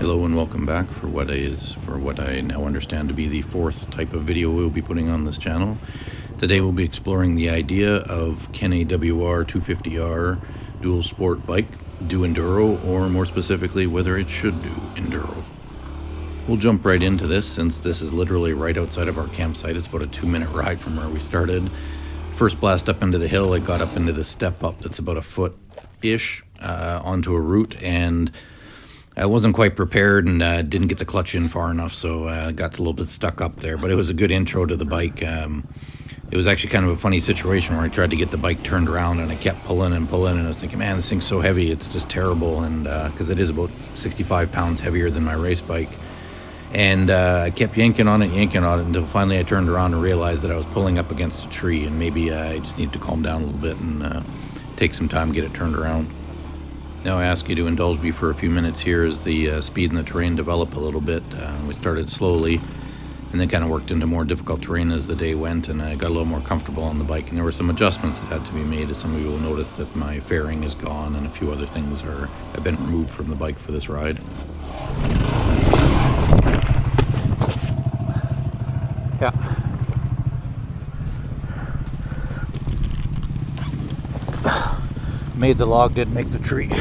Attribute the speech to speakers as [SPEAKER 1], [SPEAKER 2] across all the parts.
[SPEAKER 1] Hello and welcome back for what I now understand to be the fourth type of video we'll be putting on this channel. Today we'll be exploring the idea of can a WR250R dual sport bike do enduro, or more specifically whether it should do enduro. We'll jump right into this since this is literally right outside of our campsite. It's about a 2-minute ride from where we started. First blast up into the hill, I got up into the step up that's about a foot-ish onto a route, and I wasn't quite prepared and didn't get the clutch in far enough, so I got a little bit stuck up there. But it was a good intro to the bike. It was actually kind of a funny situation where I tried to get the bike turned around and I kept pulling, and I was thinking, man, this thing's so heavy, it's just terrible. And because it is about 65 pounds heavier than my race bike. And I kept yanking on it until finally I turned around and realized that I was pulling up against a tree, and maybe I just need to calm down a little bit and take some time to get it turned around. Now I ask you to indulge me for a few minutes here as the speed and the terrain develop a little bit. We started slowly and then kind of worked into more difficult terrain as the day went, and I got a little more comfortable on the bike, and there were some adjustments that had to be made. As some of you will notice that my fairing is gone and a few other things have been removed from the bike for this ride.
[SPEAKER 2] Yeah. Made the log, didn't make the tree.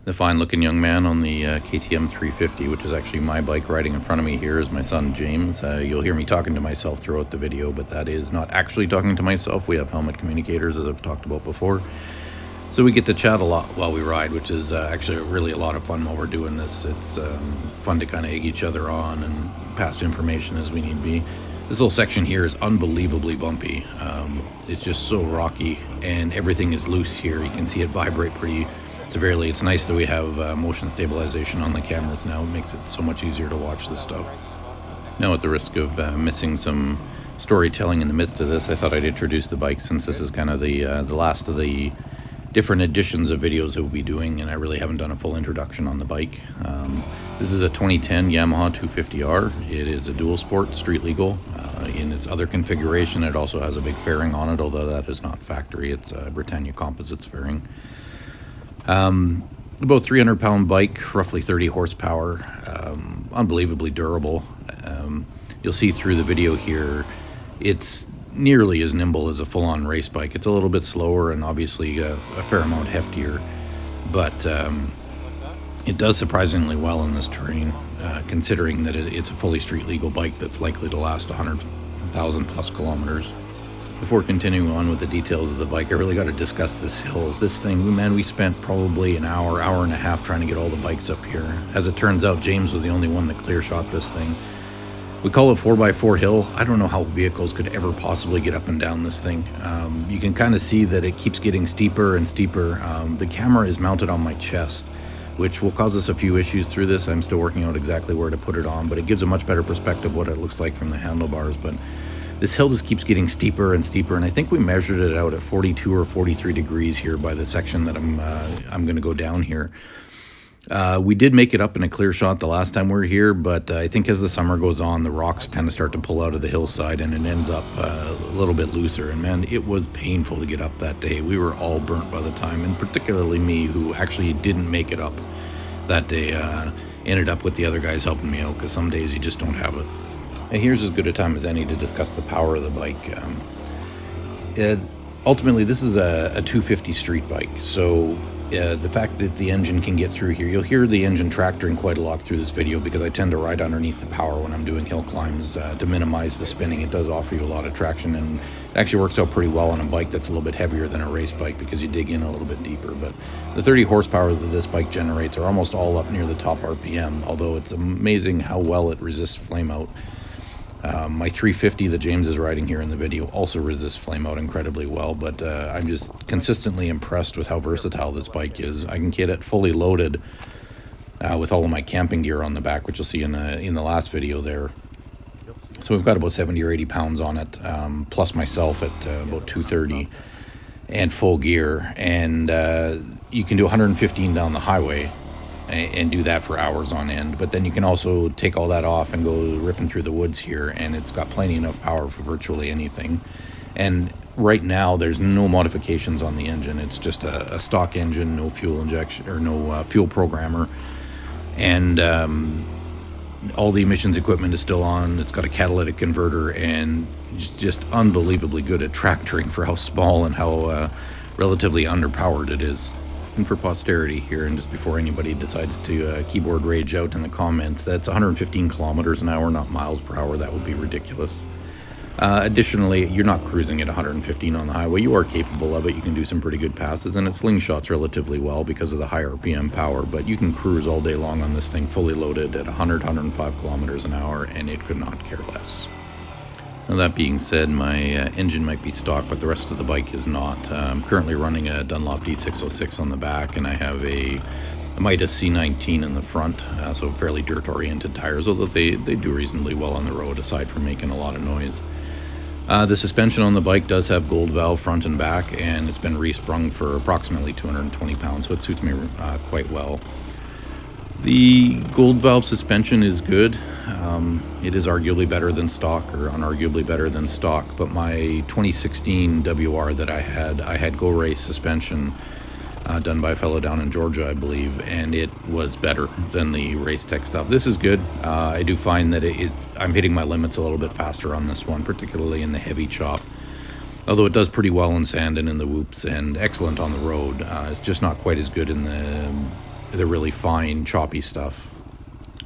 [SPEAKER 1] The fine-looking young man on the KTM 350, which is actually my bike riding in front of me here, is my son James. You'll hear me talking to myself throughout the video, but that is not actually talking to myself. We have helmet communicators, as I've talked about before. So we get to chat a lot while we ride, which is actually really a lot of fun while we're doing this. It's fun to kind of egg each other on and pass information as we need be. This little section here is unbelievably bumpy. It's just so rocky, and everything is loose here. You can see it vibrate pretty severely. It's nice that we have motion stabilization on the cameras now. It makes it so much easier to watch this stuff. Now, at the risk of missing some storytelling in the midst of this, I thought I'd introduce the bike, since this is kind of the last of the different editions of videos that we'll be doing, and I really haven't done a full introduction on the bike. This is a 2010 Yamaha 250R. It is a dual sport, street legal. In its other configuration, it also has a big fairing on it, although that is not factory. It's a Britannia Composites fairing. About 300-pound bike, roughly 30 horsepower, unbelievably durable. You'll see through the video here, it's nearly as nimble as a full-on race bike. It's a little bit slower and obviously a fair amount heftier, but it does surprisingly well in this terrain, considering that it's a fully street legal bike that's likely to last 100,000 plus kilometers. Before continuing on with the details of the bike, I really got to discuss this hill. This thing, man, we spent probably an hour and a half trying to get all the bikes up here. As it turns out, James was the only one that clear shot this thing. We call it 4x4 hill. I don't know how vehicles could ever possibly get up and down this thing. You can kind of see that it keeps getting steeper and steeper. The camera is mounted on my chest, which will cause us a few issues through this. I'm still working out exactly where to put it on, but it gives a much better perspective of what it looks like from the handlebars. But this hill just keeps getting steeper and steeper, and I think we measured it out at 42 or 43 degrees here by the section that I'm going to go down here. We did make it up in a clear shot the last time we were here, but I think as the summer goes on, the rocks kind of start to pull out of the hillside, and it ends up a little bit looser. And man, it was painful to get up that day. We were all burnt by the time, and particularly me, who actually didn't make it up that day. Ended up with the other guys helping me out, because some days you just don't have it. And here's as good a time as any to discuss the power of the bike. Ultimately, this is a 250 street bike, so the fact that the engine can get through here, you'll hear the engine tractoring quite a lot through this video, because I tend to ride underneath the power when I'm doing hill climbs to minimize the spinning. It does offer you a lot of traction, and it actually works out pretty well on a bike that's a little bit heavier than a race bike, because you dig in a little bit deeper. But the 30 horsepower that this bike generates are almost all up near the top RPM, although it's amazing how well it resists flameout. My 350 that James is riding here in the video also resists flameout incredibly well, but I'm just consistently impressed with how versatile this bike is. I can get it fully loaded with all of my camping gear on the back, which you'll see in the last video there. So we've got about 70 or 80 pounds on it, plus myself at about 230 and full gear. And you can do 115 down the highway and do that for hours on end, but then you can also take all that off and go ripping through the woods here, and it's got plenty enough power for virtually anything. And right now there's no modifications on the engine. It's just a stock engine, no fuel injection or no fuel programmer. And all the emissions equipment is still on. It's got a catalytic converter, and just unbelievably good at tractoring for how small and how relatively underpowered it is. And for posterity here, and just before anybody decides to keyboard rage out in the comments, that's 115 kilometers an hour, not miles per hour. That would be ridiculous. Additionally, you're not cruising at 115 on the highway. You are capable of it. You can do some pretty good passes, and it slingshots relatively well because of the high RPM power, but you can cruise all day long on this thing fully loaded at 105 kilometers an hour, and it could not care less. Now, that being said, my engine might be stock, but the rest of the bike is not. I'm currently running a Dunlop D606 on the back, and I have a Midas C19 in the front, so fairly dirt-oriented tires, although they do reasonably well on the road, aside from making a lot of noise. The suspension on the bike does have gold valve front and back, and it's been resprung for approximately 220 pounds, so it suits me quite well. The gold valve suspension is good. It is arguably better than stock, or unarguably better than stock, but my 2016 WR that I had Go Race suspension done by a fellow down in Georgia, I believe, and it was better than the Race Tech stuff. This is good. I do find that I'm hitting my limits a little bit faster on this one, particularly in the heavy chop. Although it does pretty well in sand and in the whoops, and excellent on the road. It's just not quite as good in the really fine, choppy stuff.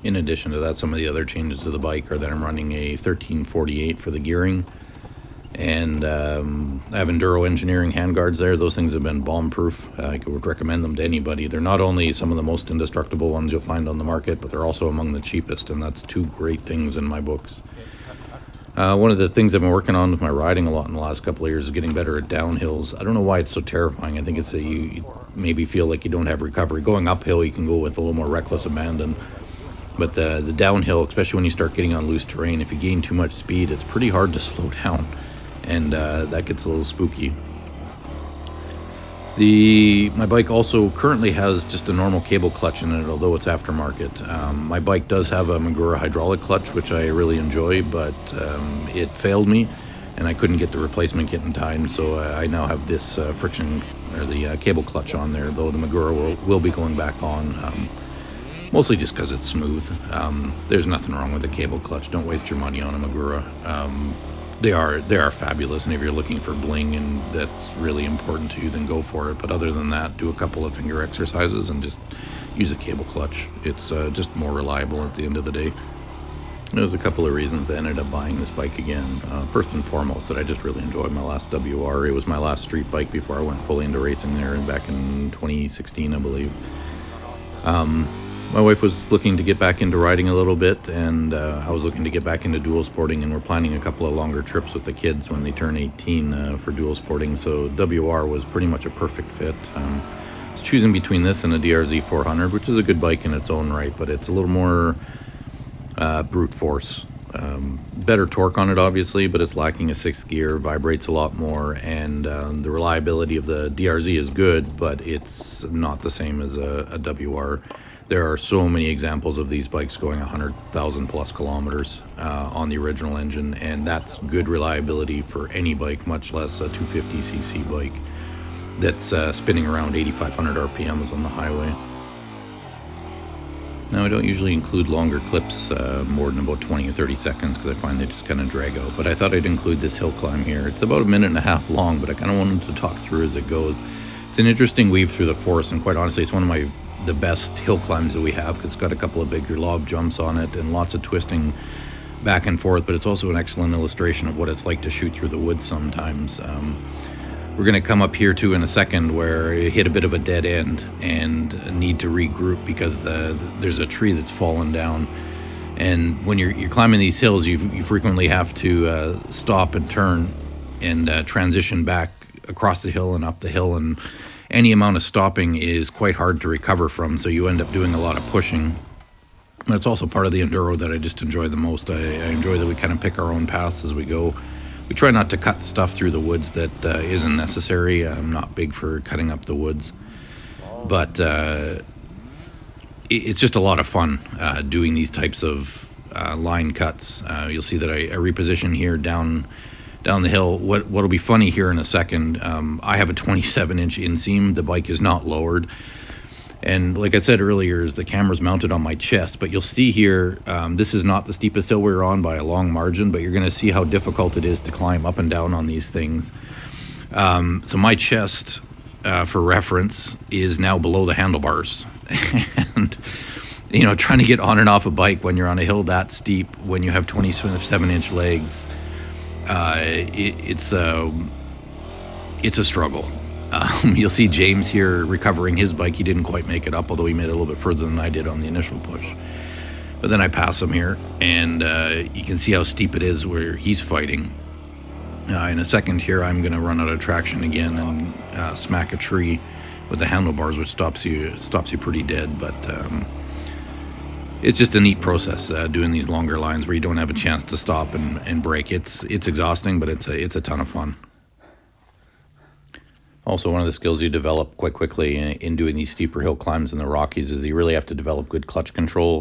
[SPEAKER 1] In addition to that, some of the other changes to the bike are that I'm running a 1348 for the gearing, and I have Enduro engineering handguards there. Those things have been bomb-proof. I would recommend them to anybody. They're not only some of the most indestructible ones you'll find on the market, but they're also among the cheapest, and that's two great things in my books. One of the things I've been working on with my riding a lot in the last couple of years is getting better at downhills. I don't know why it's so terrifying. I think it's that you maybe feel like you don't have recovery. Going uphill, you can go with a little more reckless abandon. But the downhill, especially when you start getting on loose terrain, if you gain too much speed, it's pretty hard to slow down. And that gets a little spooky. My bike also currently has just a normal cable clutch in it, although it's aftermarket. My bike does have a Magura hydraulic clutch, which I really enjoy, but it failed me, and I couldn't get the replacement kit in time, so I now have this friction, or the cable clutch on there, though the Magura will be going back on, mostly just because it's smooth. There's nothing wrong with the cable clutch. Don't waste your money on a Magura. They are fabulous, and if you're looking for bling and that's really important to you, then go for it. But other than that, do a couple of finger exercises and just use a cable clutch. It's just more reliable at the end of the day. There's a couple of reasons I ended up buying this bike again. First and foremost, that I just really enjoyed my last WR. It was my last street bike before I went fully into racing there, back in 2016, I believe. My wife was looking to get back into riding a little bit, and I was looking to get back into dual sporting, and we're planning a couple of longer trips with the kids when they turn 18 for dual sporting, so WR was pretty much a perfect fit. I was choosing between this and a DRZ 400, which is a good bike in its own right, but it's a little more brute force. Better torque on it, obviously, but it's lacking a sixth gear, vibrates a lot more, and the reliability of the DRZ is good, but it's not the same as a WR. There are so many examples of these bikes going 100,000 plus kilometers on the original engine, and that's good reliability for any bike, much less a 250cc bike that's spinning around 8,500 RPMs on the highway. Now, I don't usually include longer clips, more than about 20 or 30 seconds, because I find they just kind of drag out, but I thought I'd include this hill climb here. It's about a minute and a half long, but I kind of wanted to talk through as it goes. It's an interesting weave through the forest, and quite honestly, it's one of the best hill climbs that we have, because it's got a couple of bigger lob jumps on it and lots of twisting back and forth, but it's also an excellent illustration of what it's like to shoot through the woods sometimes. We're going to come up here too in a second where you hit a bit of a dead end and need to regroup because there's a tree that's fallen down, and when you're climbing these hills, you frequently have to stop and turn and transition back across the hill and up the hill, and any amount of stopping is quite hard to recover from, so you end up doing a lot of pushing. And it's also part of the Enduro that I just enjoy the most. I enjoy that we kind of pick our own paths as we go. We try not to cut stuff through the woods that isn't necessary. I'm not big for cutting up the woods, but it's just a lot of fun doing these types of line cuts. You'll see that I reposition here down the hill. What'll be funny here in a second, I have a 27-inch inseam. The bike is not lowered, And like I said earlier, is the camera's mounted on my chest, but you'll see here, this is not the steepest hill we're on by a long margin, but you're going to see how difficult it is to climb up and down on these things. So my chest, for reference, is now below the handlebars. And, you know, trying to get on and off a bike when you're on a hill that steep, when you have 27-inch legs, it's a struggle. You'll see James here recovering his bike. He didn't quite make it up, although he made it a little bit further than I did on the initial push. But then I pass him here, and you can see how steep it is where he's fighting. In a second here, I'm going to run out of traction again and smack a tree with the handlebars, which stops you pretty dead. But it's just a neat process doing these longer lines where you don't have a chance to stop and brake. It's exhausting, but it's a ton of fun. Also, one of the skills you develop quite quickly in doing these steeper hill climbs in the Rockies is you really have to develop good clutch control.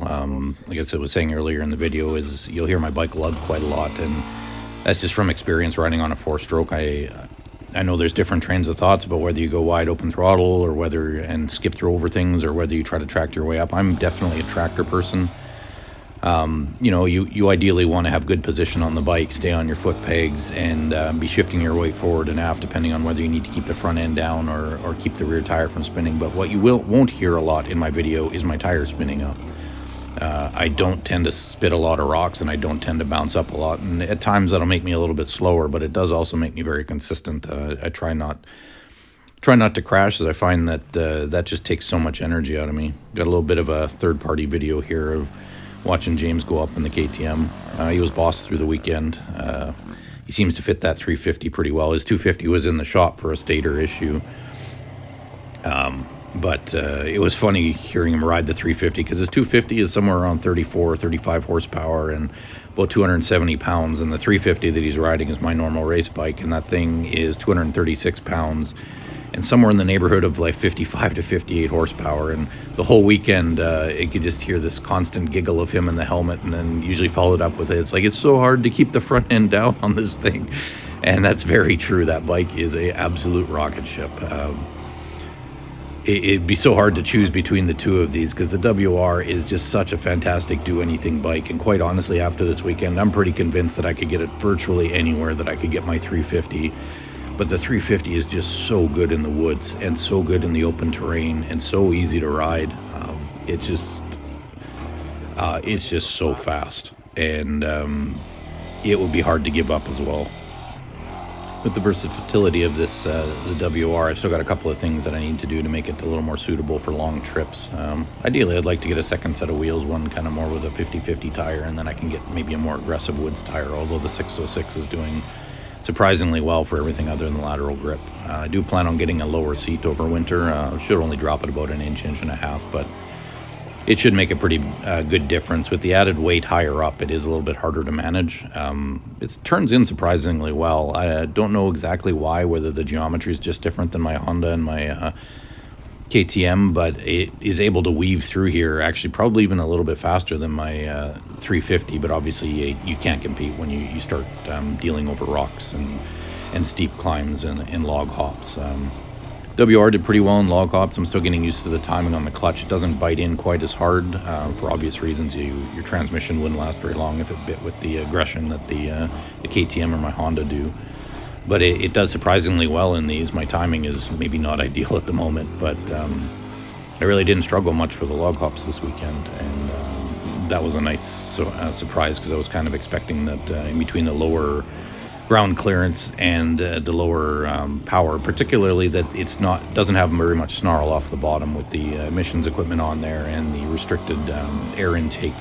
[SPEAKER 1] Like I was saying earlier in the video, is you'll hear my bike lug quite a lot, and that's just from experience riding on a 4-stroke. I know there's different trains of thoughts about whether you go wide open throttle or whether and skip through over things or whether you try to track your way up. I'm definitely a tractor person. You know, you ideally want to have good position on the bike, stay on your foot pegs, and be shifting your weight forward and aft, depending on whether you need to keep the front end down or keep the rear tire from spinning. But what you won't hear a lot in my video is my tire spinning up. I don't tend to spit a lot of rocks, and I don't tend to bounce up a lot. And at times that'll make me a little bit slower, but it does also make me very consistent. I try not to crash, as I find that that just takes so much energy out of me. Got a little bit of a third-party video here of watching James go up in the KTM. He was bossed through the weekend. He seems to fit that 350 pretty well. His 250 was in the shop for a stator issue. But it was funny hearing him ride the 350 because his 250 is somewhere around 34 or 35 horsepower and about 270 pounds. And the 350 that he's riding is my normal race bike, and that thing is 236 pounds and somewhere in the neighborhood of like 55 to 58 horsepower. And the whole weekend, you could just hear this constant giggle of him in the helmet, and then usually followed up with it's like, it's so hard to keep the front end down on this thing. And that's very true. That bike is a absolute rocket ship. It'd be so hard to choose between the two of these because the WR is just such a fantastic do-anything bike. And quite honestly, after this weekend, I'm pretty convinced that I could get it virtually anywhere that I could get my 350. But the 350 is just so good in the woods and so good in the open terrain and so easy to ride. It's just so fast, and it would be hard to give up as well. With the versatility of this, the WR, I've still got a couple of things that I need to do to make it a little more suitable for long trips. Ideally, I'd like to get a second set of wheels, one kind of more with a 50-50 tire, and then I can get maybe a more aggressive woods tire, although the 606 is doing surprisingly well for everything other than the lateral grip. I do plan on getting a lower seat over winter. Should only drop it about an inch and a half, but it should make a pretty good difference. With the added weight higher up, it is a little bit harder to manage. It turns in surprisingly well. I don't know exactly why, whether the geometry is just different than my Honda and my KTM, but it is able to weave through here, actually probably even a little bit faster than my 350, but obviously you can't compete when you start dealing over rocks and steep climbs and log hops. WR did pretty well in log hops. I'm still getting used to the timing on the clutch. It doesn't bite in quite as hard for obvious reasons. Your transmission wouldn't last very long if it bit with the aggression that the KTM or my Honda do. But it does surprisingly well in these. My timing is maybe not ideal at the moment, but I really didn't struggle much for the log hops this weekend, and that was a nice surprise because I was kind of expecting that in between the lower ground clearance and the lower power, particularly that doesn't have very much snarl off the bottom with the emissions equipment on there and the restricted air intake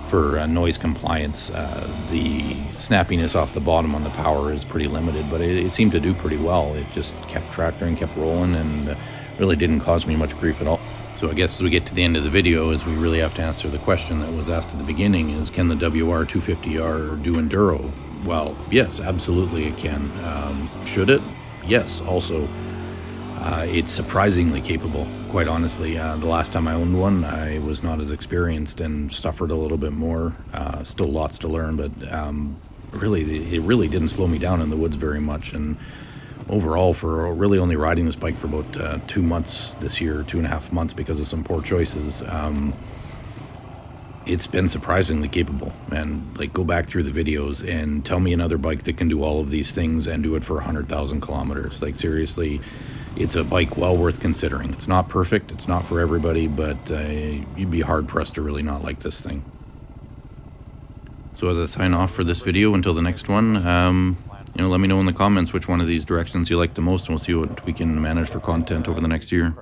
[SPEAKER 1] for noise compliance. The snappiness off the bottom on the power is pretty limited, but it seemed to do pretty well. It just kept tractoring, kept rolling, and really didn't cause me much grief at all. So I guess as we get to the end of the video, is we really have to answer the question that was asked at the beginning, is can the WR250R do Enduro? Well, yes, absolutely it can. Should it? Yes, also. It's surprisingly capable, quite honestly. The last time I owned one, I was not as experienced and suffered a little bit more. Still lots to learn, but it really didn't slow me down in the woods very much. And overall, for really only riding this bike for about 2 months this year, 2.5 months, because of some poor choices, it's been surprisingly capable. And like, go back through the videos and tell me another bike that can do all of these things and do it for 100,000 kilometers. Like, seriously, it's a bike well worth considering. It's not perfect, it's not for everybody, but you'd be hard pressed to really not like this thing. So as I sign off for this video until the next one, let me know in the comments which one of these directions you like the most, and we'll see what we can manage for content over the next year.